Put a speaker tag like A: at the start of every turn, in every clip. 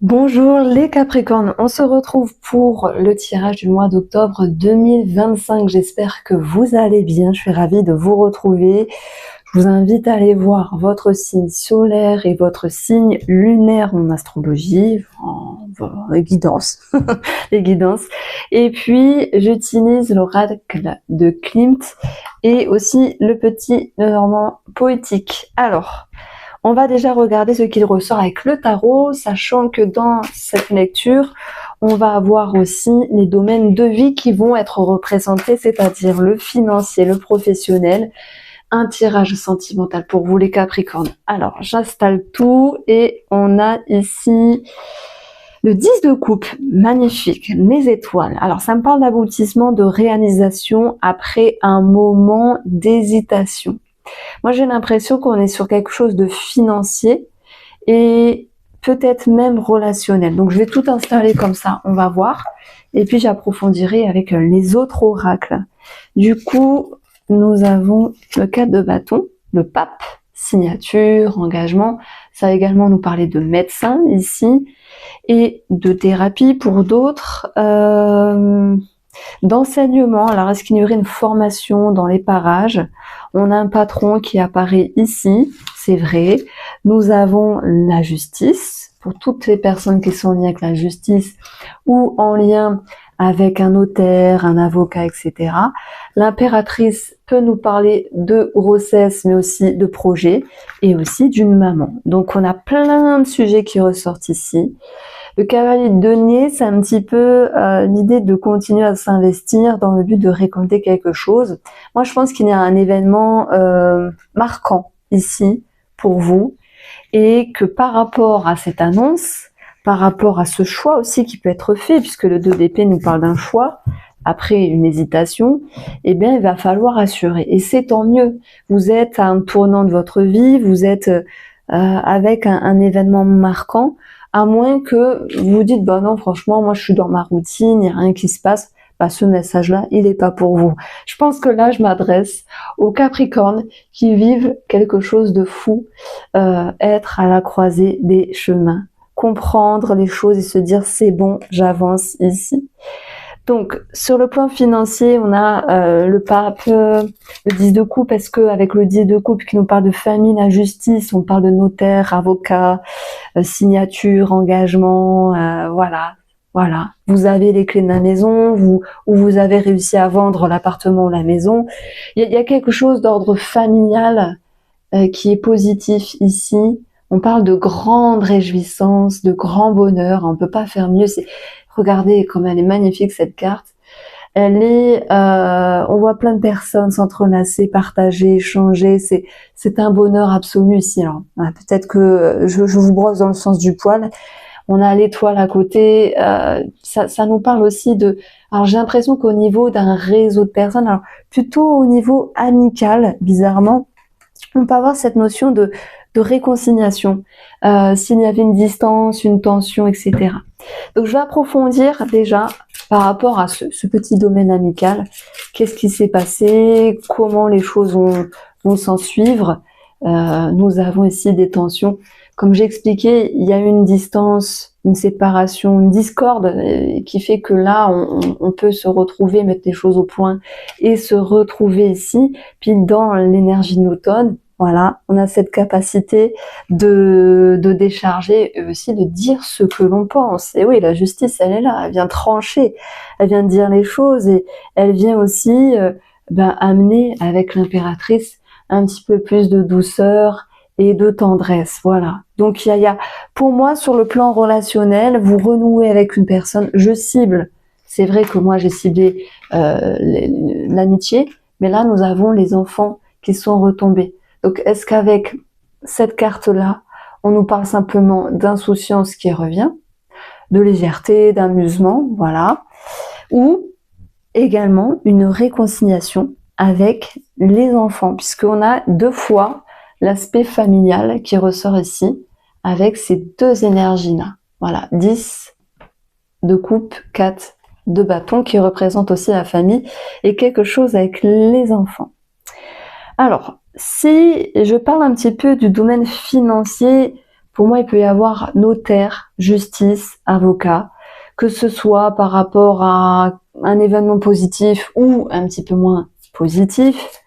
A: Bonjour les Capricornes, on se retrouve pour le tirage du mois d'octobre 2025. J'espère que vous allez bien, je suis ravie de vous retrouver. Je vous invite à aller voir votre signe solaire et votre signe lunaire en astrologie, en guidance, les guidances. Et puis j'utilise l'oracle de Klimt et aussi le petit Normand poétique. Alors, on va déjà regarder ce qu'il ressort avec le tarot, sachant que dans cette lecture, on va avoir aussi les domaines de vie qui vont être représentés, c'est-à-dire le financier, le professionnel, un tirage sentimental pour vous les Capricornes. Alors, j'installe tout et on a ici le 10 de coupe, magnifique, les étoiles. Alors, ça me parle d'aboutissement, de réalisation après un moment d'hésitation. Moi, j'ai l'impression qu'on est sur quelque chose de financier et peut-être même relationnel. Donc, je vais tout installer comme ça, on va voir. Et puis, j'approfondirai avec les autres oracles. Du coup, nous avons le 4 de bâton, le pape, signature, engagement. Ça va également nous parler de médecin ici et de thérapie pour d'autres. D'enseignement, alors est-ce qu'il y aurait une formation dans les parages? On a un patron qui apparaît ici, c'est vrai. Nous avons la justice, pour toutes les personnes qui sont liées avec la justice ou en lien avec un notaire, un avocat, etc. L'impératrice peut nous parler de grossesse, mais aussi de projet et aussi d'une maman. Donc on a plein de sujets qui ressortent ici. Le cavalier de denier, c'est un petit peu l'idée de continuer à s'investir dans le but de récolter quelque chose. Moi, je pense qu'il y a un événement marquant ici pour vous et que par rapport à cette annonce, par rapport à ce choix aussi qui peut être fait, puisque le 2 d'épée nous parle d'un choix, après une hésitation, eh bien, il va falloir assurer. Et c'est tant mieux. Vous êtes à un tournant de votre vie, vous êtes avec un événement marquant, à moins que vous dites, bah non, franchement, moi je suis dans ma routine, il n'y a rien qui se passe, bah ce message-là, il n'est pas pour vous. Je pense que là, je m'adresse aux Capricornes qui vivent quelque chose de fou, être à la croisée des chemins, comprendre les choses et se dire, c'est bon, j'avance ici. Donc, sur le plan financier, on a le pape, le 10 de coupe, parce que avec le 10 de coupe qui nous parle de famille, la justice, on parle de notaire, avocat, signature, engagement, voilà. Voilà, vous avez les clés de la maison, ou vous avez réussi à vendre l'appartement ou la maison. Il y a quelque chose d'ordre familial qui est positif ici. On parle de grande réjouissance, de grand bonheur. On peut pas faire mieux. Regardez comme elle est magnifique cette carte. Elle est, on voit plein de personnes s'entrelacer, partager, échanger. C'est un bonheur absolu ici. Alors peut-être que je vous brosse dans le sens du poil. On a l'étoile à côté. Ça nous parle aussi de. Alors j'ai l'impression qu'au niveau d'un réseau de personnes, alors plutôt au niveau amical, bizarrement, on peut avoir cette notion de réconciliation, s'il y avait une distance, une tension, etc. Donc je vais approfondir déjà par rapport à ce petit domaine amical, qu'est-ce qui s'est passé, comment les choses vont s'en suivre. Nous avons ici des tensions. Comme j'ai expliqué, il y a une distance, une séparation, une discorde qui fait que là, on peut se retrouver, mettre les choses au point et se retrouver ici. Puis dans l'énergie de l'automne, voilà, on a cette capacité de décharger et aussi de dire ce que l'on pense. Et oui, la justice, elle est là, elle vient trancher, elle vient dire les choses et elle vient aussi amener avec l'impératrice un petit peu plus de douceur et de tendresse. Voilà. Donc il y a, pour moi, sur le plan relationnel, vous renouez avec une personne, je cible. C'est vrai que moi j'ai ciblé l'amitié, mais là nous avons les enfants qui sont retombés. Donc, est-ce qu'avec cette carte-là, on nous parle simplement d'insouciance qui revient, de légèreté, d'amusement, voilà, ou également une réconciliation avec les enfants, puisqu'on a deux fois l'aspect familial qui ressort ici, avec ces deux énergies-là. Voilà, 10 de coupe, 4 de bâton, qui représente aussi la famille, et quelque chose avec les enfants. Alors, si je parle un petit peu du domaine financier, Pour moi, il peut y avoir notaire, justice, avocat, que ce soit par rapport à un événement positif ou un petit peu moins positif.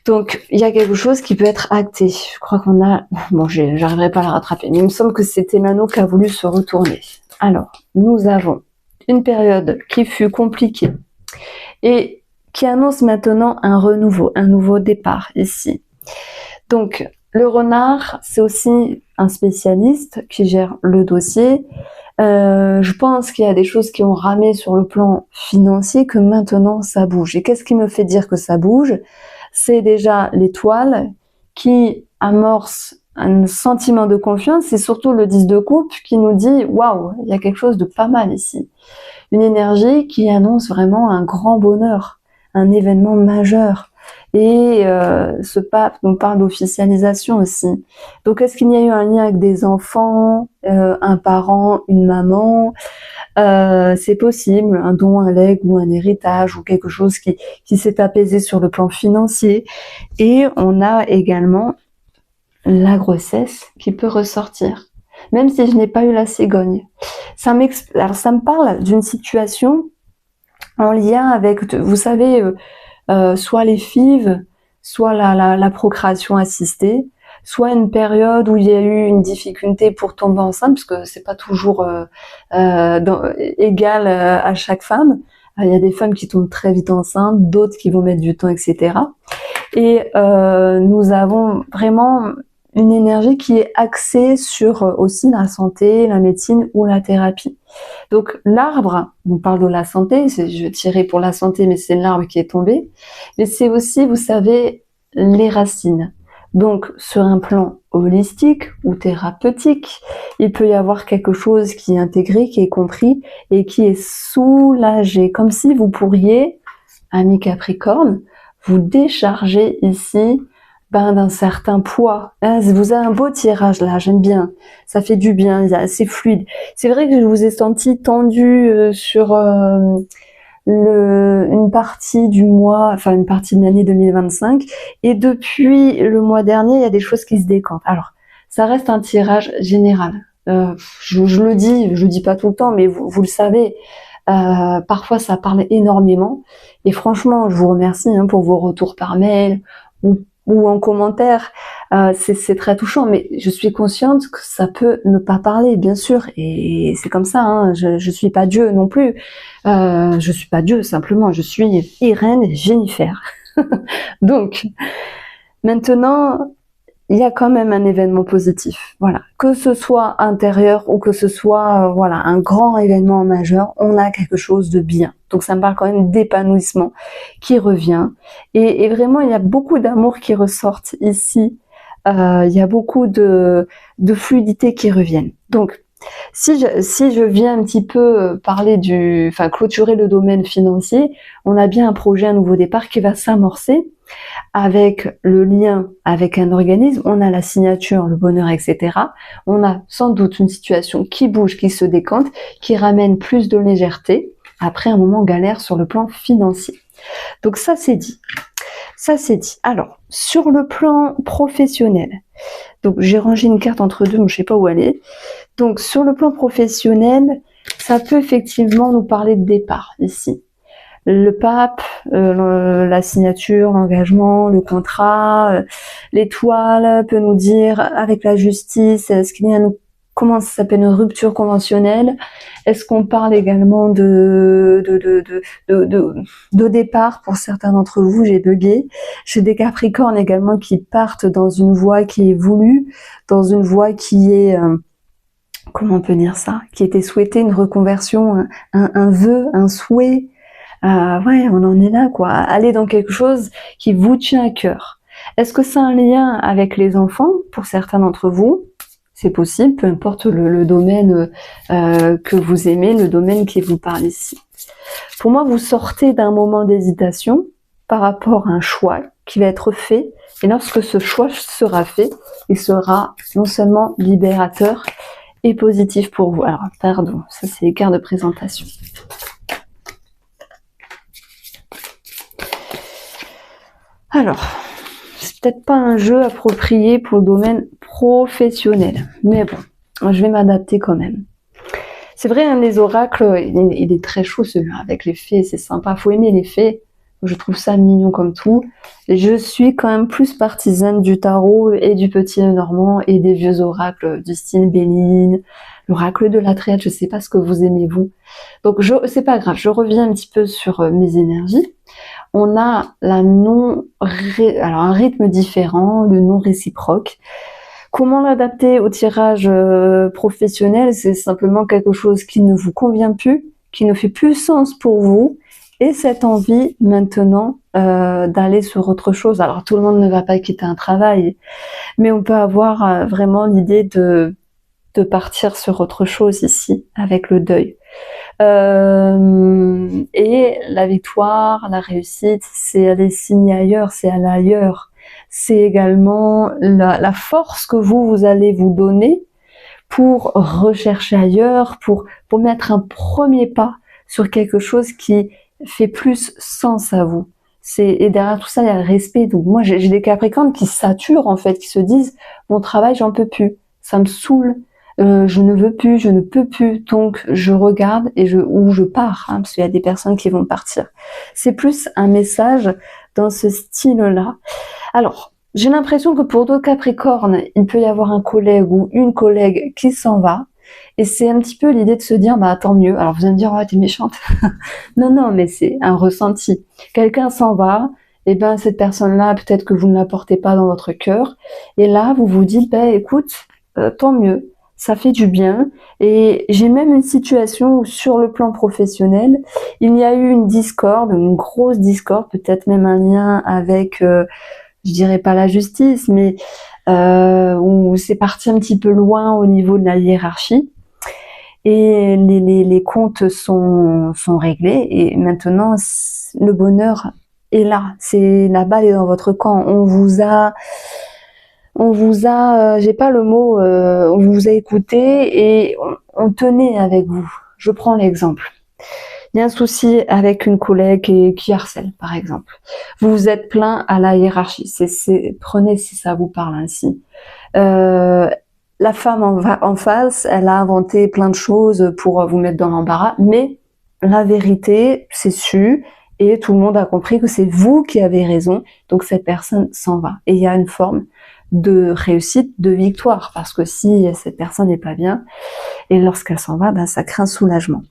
A: Donc, il y a quelque chose qui peut être acté. Je crois qu'on a... Bon, j'arriverai pas à la rattraper, mais il me semble que c'était l'anneau qui a voulu se retourner. Alors, nous avons une période qui fut compliquée et qui annonce maintenant un renouveau, un nouveau départ ici. Donc, le renard, c'est aussi un spécialiste qui gère le dossier. Je pense qu'il y a des choses qui ont ramé sur le plan financier, que maintenant ça bouge. Et qu'est-ce qui me fait dire que ça bouge? C'est déjà l'étoile qui amorce un sentiment de confiance, et surtout le 10 de coupe qui nous dit « Waouh, il y a quelque chose de pas mal ici ». Une énergie qui annonce vraiment un grand bonheur, un événement majeur. Et ce pape nous parle d'officialisation aussi. Donc, est-ce qu'il y a eu un lien avec des enfants, un parent, une maman? C'est possible, un don, un legs ou un héritage ou quelque chose qui s'est apaisé sur le plan financier. Et on a également la grossesse qui peut ressortir, même si je n'ai pas eu la cigogne. Alors, ça me parle d'une situation en lien avec, vous savez, soit les FIV, soit la procréation assistée, soit une période où il y a eu une difficulté pour tomber enceinte, parce que c'est pas toujours égal à chaque femme. Il y a des femmes qui tombent très vite enceintes, d'autres qui vont mettre du temps, etc. Et nous avons vraiment une énergie qui est axée sur aussi la santé, la médecine ou la thérapie. Donc l'arbre, on parle de la santé, je vais tirer pour la santé, mais c'est l'arbre qui est tombé. Mais c'est aussi, vous savez, les racines. Donc sur un plan holistique ou thérapeutique, il peut y avoir quelque chose qui est intégré, qui est compris et qui est soulagé. Comme si vous pourriez, ami Capricorne, vous décharger ici d'un certain poids. Vous avez un beau tirage là, j'aime bien. Ça fait du bien, c'est fluide. C'est vrai que je vous ai senti tendu sur une partie du mois, enfin une partie de l'année 2025. Et depuis le mois dernier, il y a des choses qui se décantent. Alors, ça reste un tirage général. Je le dis pas tout le temps, mais vous le savez. Parfois, ça parle énormément. Et franchement, je vous remercie pour vos retours par mail ou en commentaire, c'est très touchant, mais je suis consciente que ça peut ne pas parler, bien sûr, et c'est comme ça, je suis pas Dieu non plus, je suis pas Dieu, simplement, je suis Irène Jennifer. Donc, maintenant, il y a quand même un événement positif, voilà, que ce soit intérieur ou que ce soit voilà un grand événement majeur, on a quelque chose de bien. Donc ça me parle quand même d'épanouissement qui revient et vraiment il y a beaucoup d'amour qui ressortent ici, il y a beaucoup de fluidité qui reviennent. Donc si je viens un petit peu parler clôturer le domaine financier, on a bien un projet, un nouveau départ qui va s'amorcer avec le lien avec un organisme, on a la signature, le bonheur, etc. On a sans doute une situation qui bouge, qui se décante, qui ramène plus de légèreté après un moment galère sur le plan financier. Donc ça c'est dit. Ça c'est dit. Alors, sur le plan professionnel, donc j'ai rangé une carte entre deux, mais je sais pas où elle est. Donc sur le plan professionnel, ça peut effectivement nous parler de départ ici. Le pape, la signature, l'engagement, le contrat, l'étoile peut nous dire avec la justice, est-ce qu'il y a comment ça s'appelle, une rupture conventionnelle? Est-ce qu'on parle également de départ pour certains d'entre vous? J'ai bugué. J'ai des Capricornes également qui partent dans une voie qui est voulue, dans une voie qui est comment on peut dire ça? Qui était souhaitée, une reconversion, un vœu, un souhait. Ouais, on en est là, quoi. Aller dans quelque chose qui vous tient à cœur. Est-ce que c'est un lien avec les enfants pour certains d'entre vous? C'est possible, peu importe le domaine que vous aimez, le domaine qui vous parle ici. Pour moi, vous sortez d'un moment d'hésitation par rapport à un choix qui va être fait. Et lorsque ce choix sera fait, il sera non seulement libérateur et positif pour vous. Alors, pardon, ça c'est les cartes de présentation. Alors, c'est peut-être pas un jeu approprié pour le domaine professionnel. Mais bon, je vais m'adapter quand même. C'est vrai, hein, les oracles, il est très chaud celui-là, avec les fées, c'est sympa. Faut aimer les fées. Je trouve ça mignon comme tout. Je suis quand même plus partisane du tarot et du petit Lenormand et des vieux oracles du style Béline, l'oracle de la Triade. Je sais pas ce que vous aimez vous. Donc c'est pas grave, je reviens un petit peu sur mes énergies. On a alors un rythme différent, le non réciproque. Comment l'adapter au tirage professionnel? C'est simplement quelque chose qui ne vous convient plus, qui ne fait plus sens pour vous, et cette envie maintenant d'aller sur autre chose. Alors tout le monde ne va pas quitter un travail, mais on peut avoir vraiment l'idée de partir sur autre chose ici, avec le deuil. Et la victoire, la réussite, c'est aller signer ailleurs, c'est aller ailleurs. C'est également la force que vous allez vous donner pour rechercher ailleurs, pour mettre un premier pas sur quelque chose qui fait plus sens à vous. Et derrière tout ça, il y a le respect. Donc moi, j'ai des Capricornes qui saturent en fait, qui se disent mon travail, j'en peux plus, ça me saoule. Je ne veux plus, je ne peux plus, donc je regarde ou je pars, hein, parce qu'il y a des personnes qui vont partir. C'est plus un message dans ce style-là. Alors, j'ai l'impression que pour d'autres Capricornes, il peut y avoir un collègue ou une collègue qui s'en va, et c'est un petit peu l'idée de se dire, bah tant mieux. Alors vous allez me dire, oh t'es méchante. Non, mais c'est un ressenti. Quelqu'un s'en va, et ben cette personne-là, peut-être que vous ne la portez pas dans votre cœur, et là vous vous dites, bah écoute, tant mieux. Ça fait du bien. Et j'ai même une situation où sur le plan professionnel, il y a eu une discorde, une grosse discorde, peut-être même un lien avec, je dirais pas la justice, mais où c'est parti un petit peu loin au niveau de la hiérarchie. Et les comptes sont réglés et maintenant le bonheur est là. C'est la balle est dans votre camp. On vous a, j'ai pas le mot, on vous a écouté et on tenait avec vous. Je prends l'exemple. Il y a un souci avec une collègue qui harcèle, par exemple. Vous vous êtes plaint à la hiérarchie. Prenez si ça vous parle ainsi. La femme en face, elle a inventé plein de choses pour vous mettre dans l'embarras, mais la vérité, c'est su, et tout le monde a compris que c'est vous qui avez raison, donc cette personne s'en va. Et il y a une forme de réussite, de victoire, parce que si cette personne n'est pas bien, et lorsqu'elle s'en va, ben, ça crée un soulagement.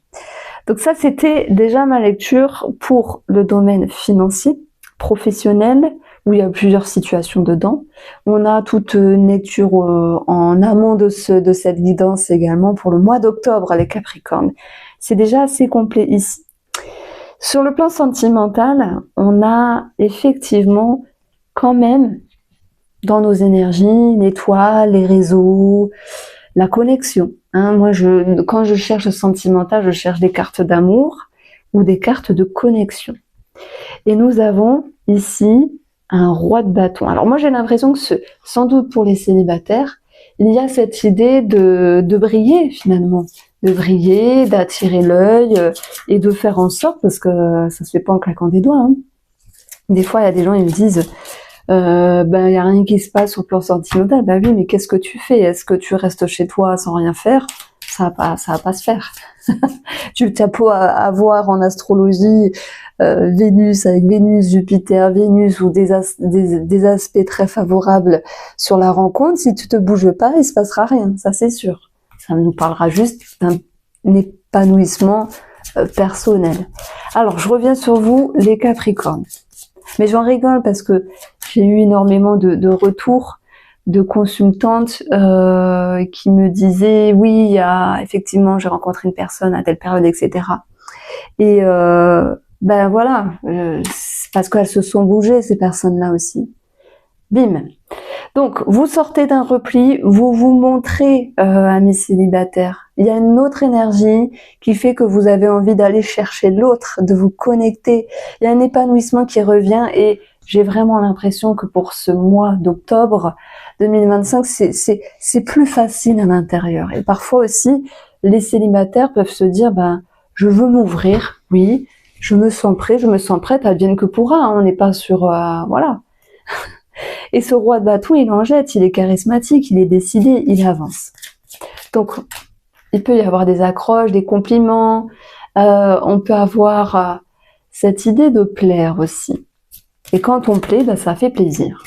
A: Donc ça, c'était déjà ma lecture pour le domaine financier, professionnel, où il y a plusieurs situations dedans. On a toute une lecture en amont de cette guidance également pour le mois d'octobre, les Capricornes. C'est déjà assez complet ici. Sur le plan sentimental, on a effectivement quand même dans nos énergies, l'étoile, les réseaux, la connexion. Hein, moi, quand je cherche le sentimental, je cherche des cartes d'amour ou des cartes de connexion. Et nous avons ici un roi de bâton. Alors moi, j'ai l'impression que sans doute pour les célibataires, il y a cette idée de briller finalement, de briller, d'attirer l'œil et de faire en sorte, parce que ça se fait pas en claquant des doigts. Hein. Des fois, il y a des gens, ils me disent, ben, y a rien qui se passe sur le plan sentimental. Ben oui, mais qu'est-ce que tu fais? Est-ce que tu restes chez toi sans rien faire? Ça va pas se faire. Tu as beau avoir en astrologie Vénus avec Vénus, Jupiter, Vénus ou des aspects très favorables sur la rencontre. Si tu te bouges pas, il se passera rien. Ça c'est sûr. Ça nous parlera juste d'un épanouissement personnel. Alors, je reviens sur vous, les Capricornes. Mais j'en rigole parce que j'ai eu énormément de retours de consultantes qui me disaient oui, effectivement, j'ai rencontré une personne à telle période, etc. Et ben voilà, c'est parce qu'elles se sont bougées, ces personnes-là aussi. Bim. Donc, vous sortez d'un repli, vous vous montrez à mes célibataires. Il y a une autre énergie qui fait que vous avez envie d'aller chercher l'autre, de vous connecter. Il y a un épanouissement qui revient et j'ai vraiment l'impression que pour ce mois d'octobre 2025, c'est plus facile à l'intérieur. Et parfois aussi, les célibataires peuvent se dire, ben, je veux m'ouvrir, oui, je me sens prêt, je me sens prête, advienne que pourra. Hein, on n'est pas sur, voilà. Et ce roi de bâton, il en jette, il est charismatique, il est décidé, il avance. Donc, il peut y avoir des accroches, des compliments, on peut avoir cette idée de plaire aussi. Et quand on plaît, ben, ça fait plaisir.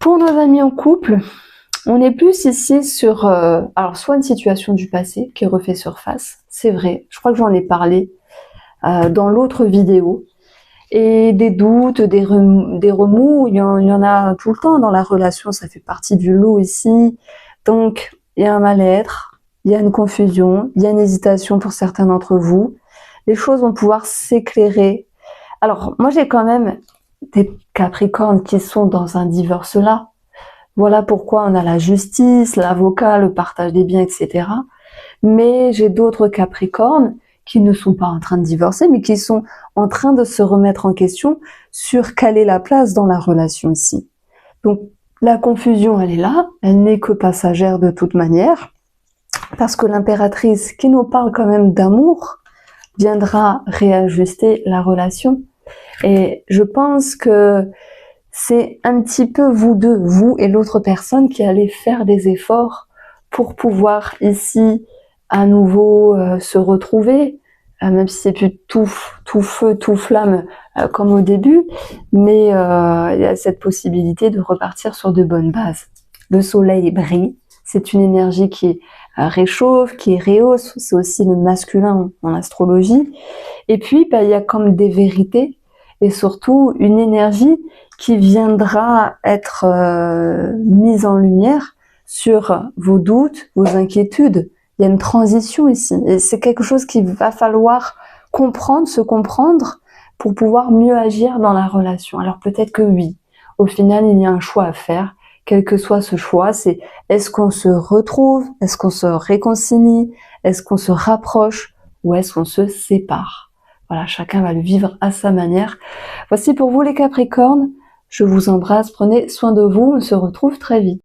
A: Pour nos amis en couple, on est plus ici sur, alors soit une situation du passé qui refait surface, c'est vrai, je crois que j'en ai parlé dans l'autre vidéo, et des doutes, des remous, il y en a tout le temps dans la relation, ça fait partie du lot ici, donc il y a un mal-être, il y a une confusion, il y a une hésitation pour certains d'entre vous, les choses vont pouvoir s'éclairer. Alors moi j'ai quand même des Capricornes qui sont dans un divorce là. Voilà pourquoi on a la justice, l'avocat, le partage des biens, etc. Mais j'ai d'autres Capricornes qui ne sont pas en train de divorcer, mais qui sont en train de se remettre en question sur quelle est la place dans la relation ici. Donc la confusion, elle est là, elle n'est que passagère de toute manière, parce que l'impératrice, qui nous parle quand même d'amour, viendra réajuster la relation. Et je pense que c'est un petit peu vous deux, vous et l'autre personne, qui allez faire des efforts pour pouvoir ici à nouveau se retrouver, même si c'est plus tout feu, tout flamme comme au début, mais il y a cette possibilité de repartir sur de bonnes bases. Le soleil brille, c'est une énergie qui réchauffe, qui rehausse, c'est aussi le masculin en astrologie, et puis il y a comme des vérités, et surtout une énergie qui viendra être mise en lumière sur vos doutes, vos inquiétudes. Il y a une transition ici, et c'est quelque chose qu'il va falloir comprendre, se comprendre, pour pouvoir mieux agir dans la relation. Alors peut-être que oui, au final il y a un choix à faire, quel que soit ce choix, c'est est-ce qu'on se retrouve, est-ce qu'on se réconcilie, est-ce qu'on se rapproche, ou est-ce qu'on se sépare. Voilà, chacun va le vivre à sa manière. Voici pour vous les Capricornes, je vous embrasse, prenez soin de vous, on se retrouve très vite.